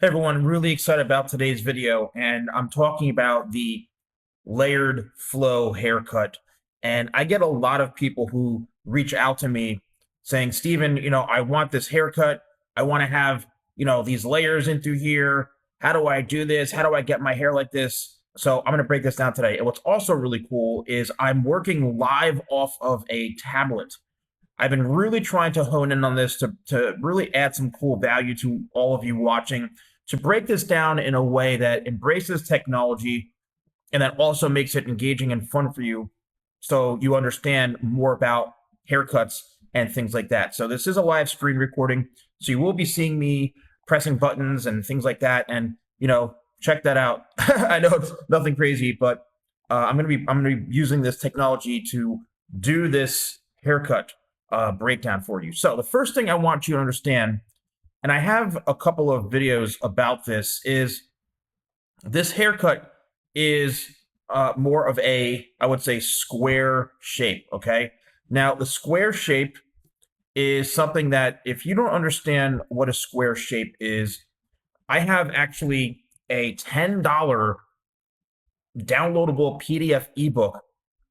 Hey everyone, really excited about today's video, and I'm talking about the layered flow haircut. And I get a lot of people who reach out to me saying, Steven, I want this haircut. I want to have, these layers in through here. How do I do this? How do I get my hair like this? So I'm going to break this down today. And what's also really cool is I'm working live off of a tablet. I've been really trying to hone in on this to really add some cool value to all of you watching, to break this down in a way that embraces technology and that also makes it engaging and fun for you so you understand more about haircuts and things like that. So this is a live screen recording, so you will be seeing me pressing buttons and things like that, and check that out. I know it's nothing crazy, but I'm gonna be using this technology to do this haircut breakdown for you. So the first thing I want you to understand, and I have a couple of videos about this, is this haircut is more of a, I would say, square shape, okay? Now, the square shape is something that if you don't understand what a square shape is, I have actually a $10 downloadable PDF ebook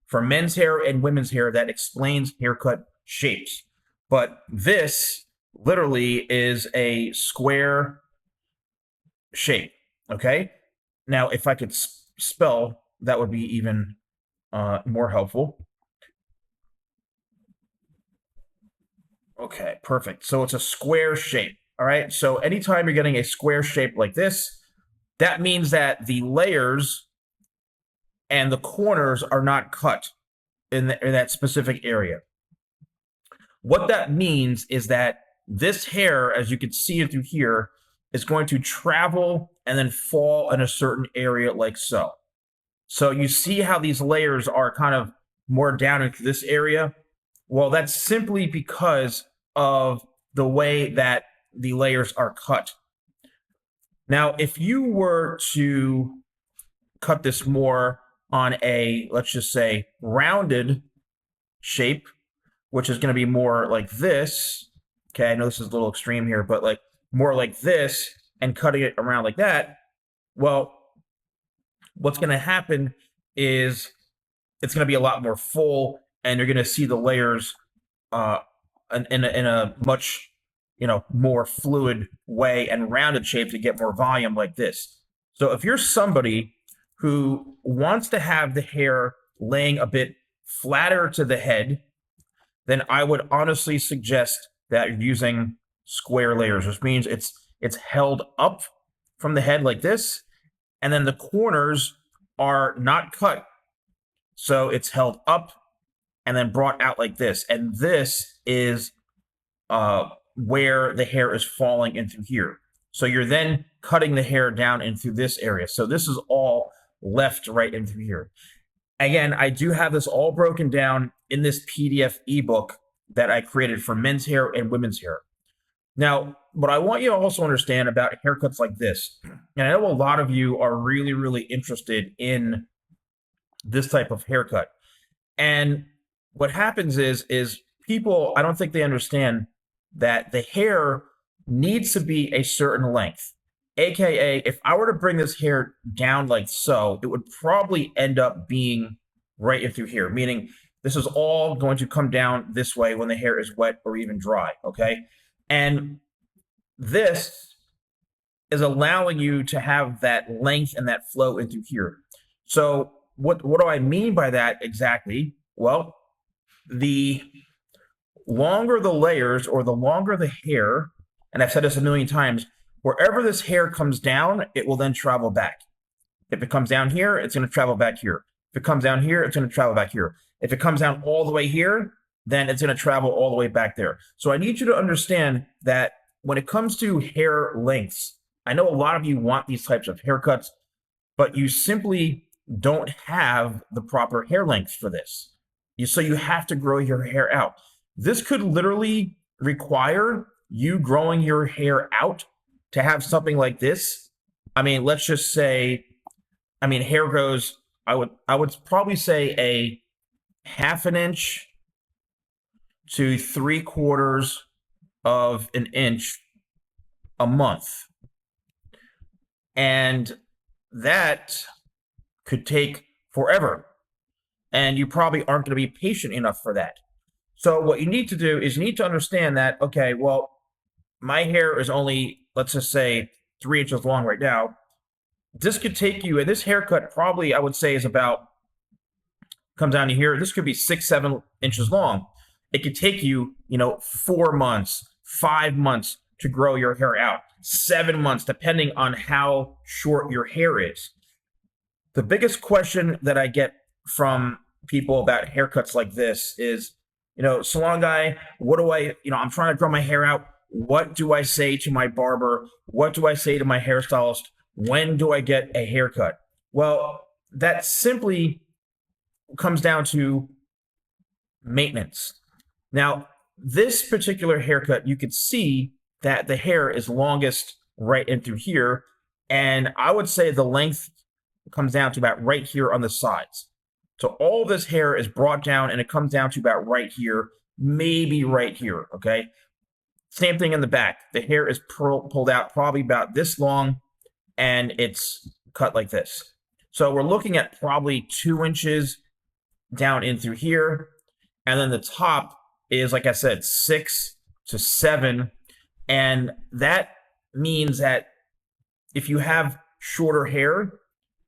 for men's hair and women's hair that explains haircut shapes. But this literally is a square shape, okay? Now, if I could spell, that would be even more helpful. Okay, perfect. So it's a square shape, all right? So anytime you're getting a square shape like this, that means that the layers and the corners are not cut in that specific area. What that means is that this hair, as you can see it through here, is going to travel and then fall in a certain area like so. So you see how these layers are kind of more down into this area? Well, that's simply because of the way that the layers are cut. Now, if you were to cut this more on a, let's just say, rounded shape, which is going to be more like this. Okay, I know this is a little extreme here, but like more like this and cutting it around like that. Well, what's going to happen is it's going to be a lot more full, and you're going to see the layers in a much more fluid way and rounded shape to get more volume like this. So if you're somebody who wants to have the hair laying a bit flatter to the head, then I would honestly suggest that you're using square layers, which means it's held up from the head like this, and then the corners are not cut. So it's held up and then brought out like this. And this is where the hair is falling into here. So you're then cutting the hair down into this area. So this is all left right into here. Again, I do have this all broken down in this PDF ebook that I created for men's hair and women's hair. Now, what I want you to also understand about haircuts like this, and I know a lot of you are really, really interested in this type of haircut. And what happens is people, I don't think they understand that the hair needs to be a certain length. AKA, if I were to bring this hair down like so, it would probably end up being right in through here, meaning this is all going to come down this way when the hair is wet or even dry, okay? And this is allowing you to have that length and that flow into here. So what do I mean by that exactly? Well, the longer the layers or the longer the hair, and I've said this a million times, wherever this hair comes down, it will then travel back. If it comes down here, it's going to travel back here. If it comes down here, it's going to travel back here. If it comes down all the way here, then it's going to travel all the way back there. So I need you to understand that when it comes to hair lengths, I know a lot of you want these types of haircuts, but you simply don't have the proper hair length for this. So you have to grow your hair out. This could literally require you growing your hair out to have something like this. I mean, let's just say, hair grows, I would probably say a half an inch to 3/4 of an inch a month. And that could take forever. And you probably aren't going to be patient enough for that. So what you need to do is you need to understand that, okay, well, my hair is only, let's just say, 3 inches long right now. This could take you, and this haircut probably, I would say, is about, comes down to here, this could be 6, 7 inches long. It could take you, 4 months, 5 months to grow your hair out, 7 months, depending on how short your hair is. The biggest question that I get from people about haircuts like this is, salon guy, what do I'm trying to grow my hair out. What do I say to my barber? What do I say to my hairstylist? When do I get a haircut? Well, that simply comes down to maintenance. Now, this particular haircut, you could see that the hair is longest right in through here. And I would say the length comes down to about right here on the sides. So all this hair is brought down and it comes down to about right here, maybe right here, okay? Same thing in the back. The hair is pulled out probably about this long and it's cut like this. So we're looking at probably 2 inches down in through here. And then the top is, like I said, 6 to 7. And that means that if you have shorter hair,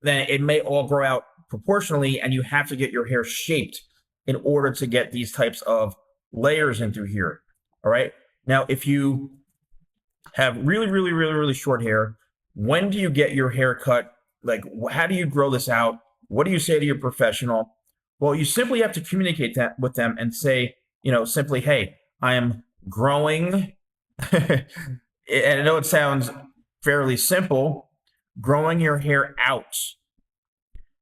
then it may all grow out proportionally, and you have to get your hair shaped in order to get these types of layers in through here. All right. Now, if you have really, really, really, really short hair, when do you get your hair cut? Like, how do you grow this out? What do you say to your professional? Well, you simply have to communicate that with them and say, simply, hey, I am growing. And I know it sounds fairly simple, growing your hair out.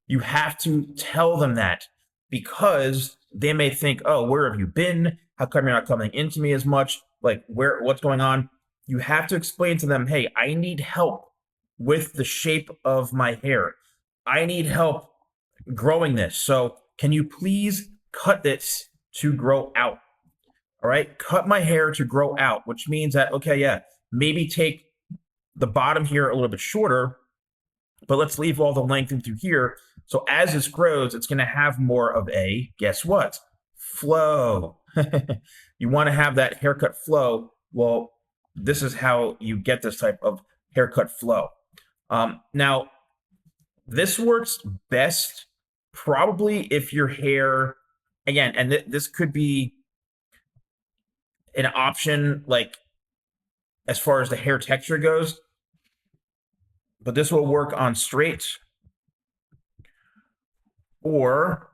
You have to tell them that, because they may think, oh, where have you been? How come you're not coming into me as much? Like, what's going on? You have to explain to them, hey, I need help with the shape of my hair. I need help growing this. So can you please cut this to grow out? All right, cut my hair to grow out, which means that, okay, yeah, maybe take the bottom here a little bit shorter, but let's leave all the length in through here. So as this grows, it's going to have more of a, guess what? Flow. You want to have that haircut flow. Well, this is how you get this type of haircut flow. Now, this works best probably if your hair, again, and this could be an option, like as far as the hair texture goes, but this will work on straight or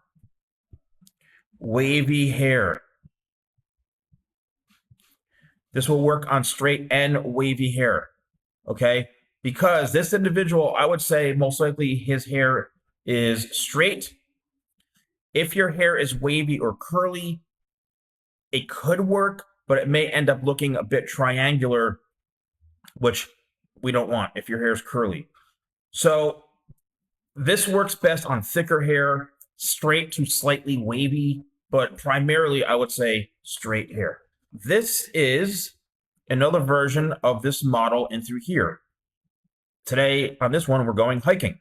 wavy hair. This will work on straight and wavy hair, okay? Because this individual, I would say most likely his hair is straight. If your hair is wavy or curly, it could work, but it may end up looking a bit triangular, which we don't want if your hair is curly. So this works best on thicker hair, straight to slightly wavy, but primarily I would say straight hair. This is another version of this model in through here. Today on this one, we're going hiking.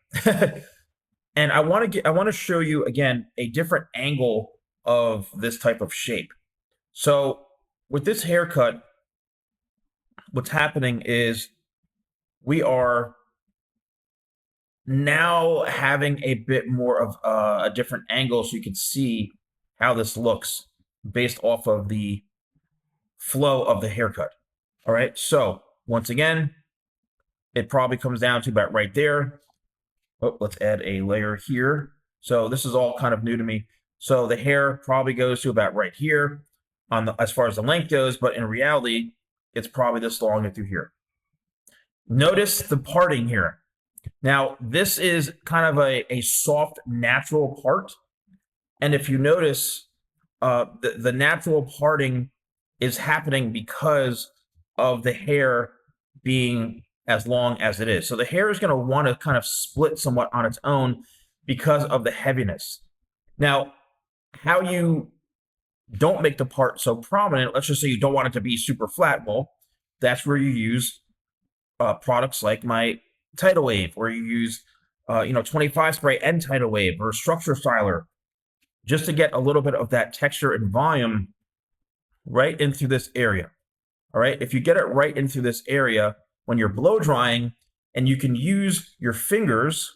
And I want to show you again a different angle of this type of shape. So with this haircut, what's happening is we are now having a bit more of a different angle, so you can see how this looks based off of the flow of the haircut. All right, so once again, it probably comes down to about right there. Oh, let's add a layer here. So this is all kind of new to me. So the hair probably goes to about right here on the, as far as the length goes, but in reality, it's probably this long through here. Notice the parting here. Now, this is kind of a soft, natural part. And if you notice, the natural parting is happening because of the hair being as long as it is. So the hair is going to want to kind of split somewhat on its own because of the heaviness. Now, how you don't make the part so prominent, let's just say you don't want it to be super flat, well, that's where you use products like my tidal wave, or you use 25 spray and tidal wave, or a structure styler, just to get a little bit of that texture and volume right into this area. All right, if you get it right into this area when you're blow drying, and you can use your fingers,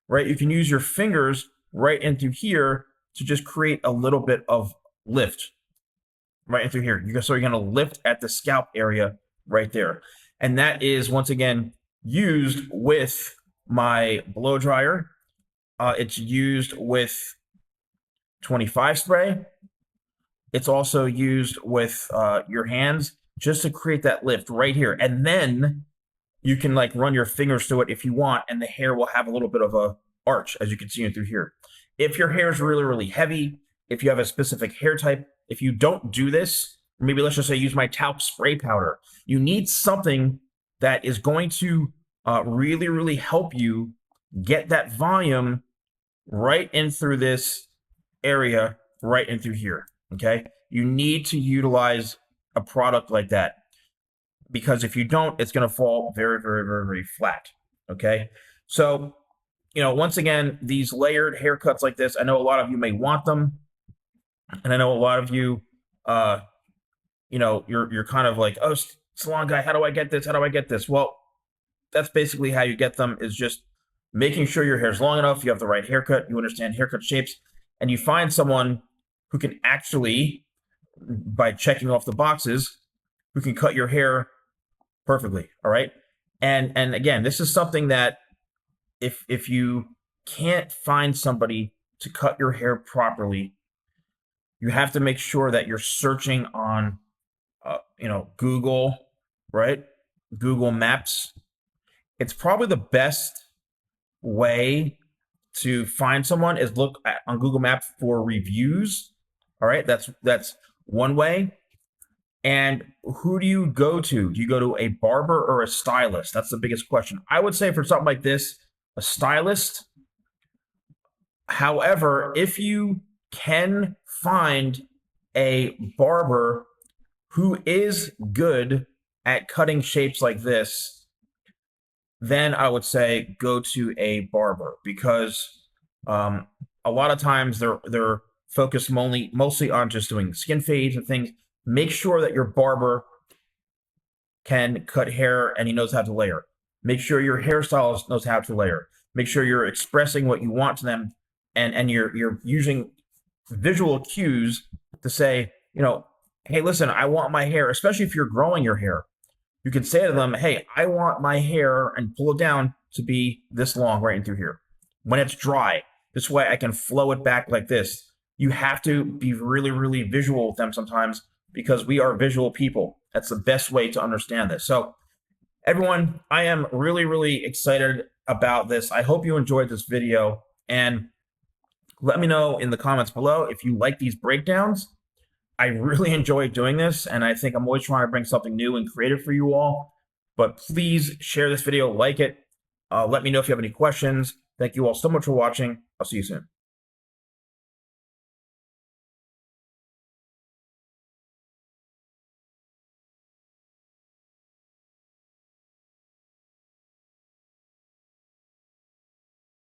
right? You can use your fingers right into here to just create a little bit of lift right into here. So you're going to lift at the scalp area right there. And that is, once again, used with my blow dryer. It's used with 25 spray. It's also used with your hands just to create that lift right here. And then you can like run your fingers through it if you want, and the hair will have a little bit of a arch, as you can see through here. If your hair is really, really heavy, if you have a specific hair type, if you don't do this, maybe let's just say use my talc spray powder, you need something that is going to really, really help you get that volume right in through this area, right in through here, okay? You need to utilize a product like that, because if you don't, it's going to fall very, very, very, very flat, okay? So, once again, these layered haircuts like this, I know a lot of you may want them, and I know a lot of you, you're kind of like, oh, salon guy, how do I get this? How do I get this? Well, that's basically how you get them, is just making sure your hair is long enough, you have the right haircut, you understand haircut shapes, and you find someone who can actually, by checking off the boxes, who can cut your hair perfectly, all right? And again, this is something that if you can't find somebody to cut your hair properly, you have to make sure that you're searching on, Google, right? Google Maps. It's probably the best way to find someone is look on Google Maps for reviews. All right, that's one way. And who do you go to? Do you go to a barber or a stylist? That's the biggest question. I would say for something like this, a stylist. However, if you can find a barber who is good at cutting shapes like this, then I would say go to a barber, because a lot of times they're focused mostly on just doing skin fades and things. Make sure that your barber can cut hair and he knows how to layer. Make sure your hairstylist knows how to layer. Make sure you're expressing what you want to them, and you're using visual cues to say, hey, listen, I want my hair, especially if you're growing your hair. You can say to them, hey, I want my hair, and pull it down to be this long right in through here. When it's dry, this way I can flow it back like this. You have to be really, really visual with them sometimes, because we are visual people. That's the best way to understand this. So everyone, I am really, really excited about this. I hope you enjoyed this video, and let me know in the comments below if you like these breakdowns. I really enjoy doing this, and I think I'm always trying to bring something new and creative for you all. But please share this video, like it. Let me know if you have any questions. Thank you all so much for watching. I'll see you soon.